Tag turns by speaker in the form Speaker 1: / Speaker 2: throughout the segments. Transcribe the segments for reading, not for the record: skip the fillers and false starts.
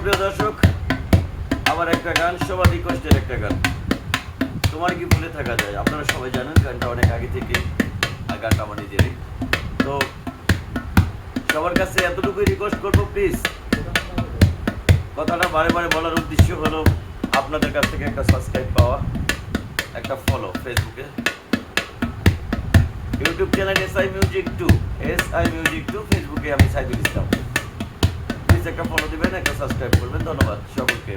Speaker 1: প্রিয় দর্শক, আমার একটা গান, সবারই কষ্টের একটা গান, তোমার কি ভুলে থাকা যায়। আপনারা সবাই জানেন গানটা অনেক আগে থেকে, আর গানটা আমার নিজেরই। তো সবার কাছে এতটুকুই রিকোয়েস্ট করবো, প্লিজ কথাটা বারে বারে বলার উদ্দেশ্য হলো আপনাদের কাছ থেকে একটা সাবস্ক্রাইব পাওয়া, একটা ফলো ফেসবুকে, ইউটিউব চ্যানেল SI Music 2, ফেসবুকে আমি সাইদুল ইসলাম। প্লিজ একটা ফলো দিবেন, একটা সাবস্ক্রাইব করবেন। ধন্যবাদ সকলকে।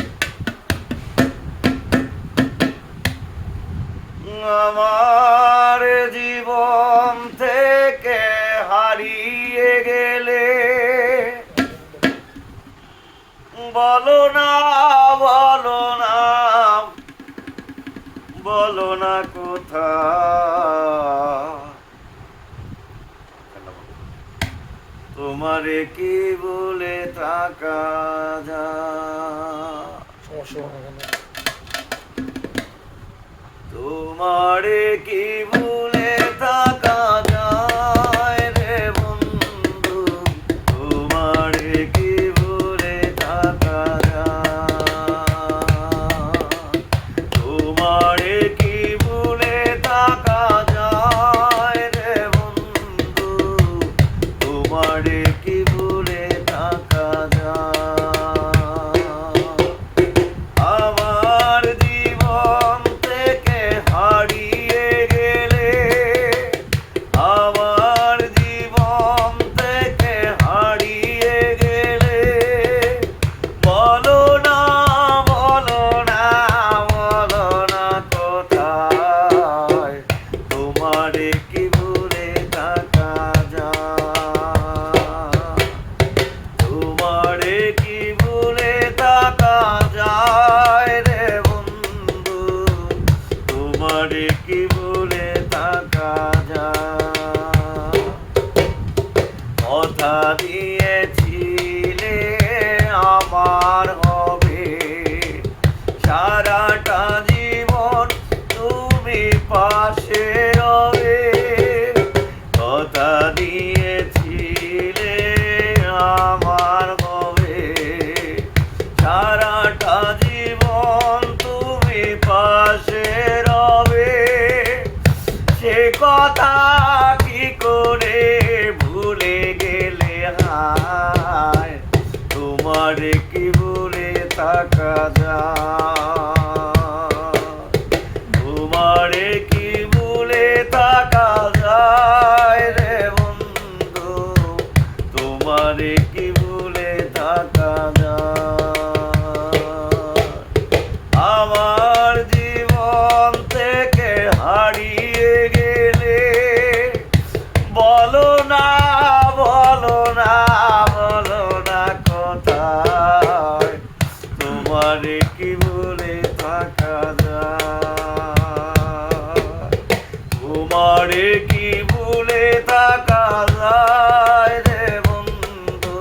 Speaker 1: আমার জীবন থেকে হারিয়ে গেলে বলো না, বলো না, বলো না কোথায় তোমারে কি বলে থাকা যায়, তোমারে কি বলে থাকা যায় রে বন্ধু, তোমারে কি বলে থাকা যায়, তোমারে কি বলে থাকা যায় রে বন্ধু, তোমারে কি বলে থাকা যায়। আমার জীবন থেকে হারিয়ে গেলে, আমার জীবন থেকে হারিয়ে গেলে বলো না, বলো না, বলো না কোথায় তোমারে কি ভুলে থাকা যায়, তোমারে কি ভুলে থাকা যায় রে বন্ধু, তোমারে কি ভুলে থাকা যায়। কথা দিয়েছিলে আমার হবে সারাটা জীবন, তুমি পাশে রবে। কথা দিয়েছিলে আমার হবে সারাটা জীবন, তুমি পাশে রবে। সে কথা কি করে ভুলে গেলে হায়, তোমারে কি ভুলে থাকা যায়, তোমারে কি ভুলে থাকা যায় রে বন্ধু, তোমারে কি ভুলে থাকা যায়। আমার জীবন থেকে হারিয়ে গেলে বলো না, বলো না, বলো না কোথায় তোমারে কি ভুলে থাকা যায়, তোমারে কি ভুলে থাকা যায় রে বন্ধু,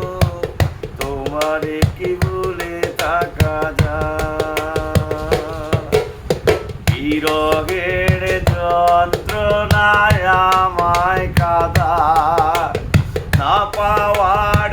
Speaker 1: তোমারে কি ভুলে থাকা যায়। বিরহের যন্ত্রণায় আমায় কাঁদায়, না পাওয়ার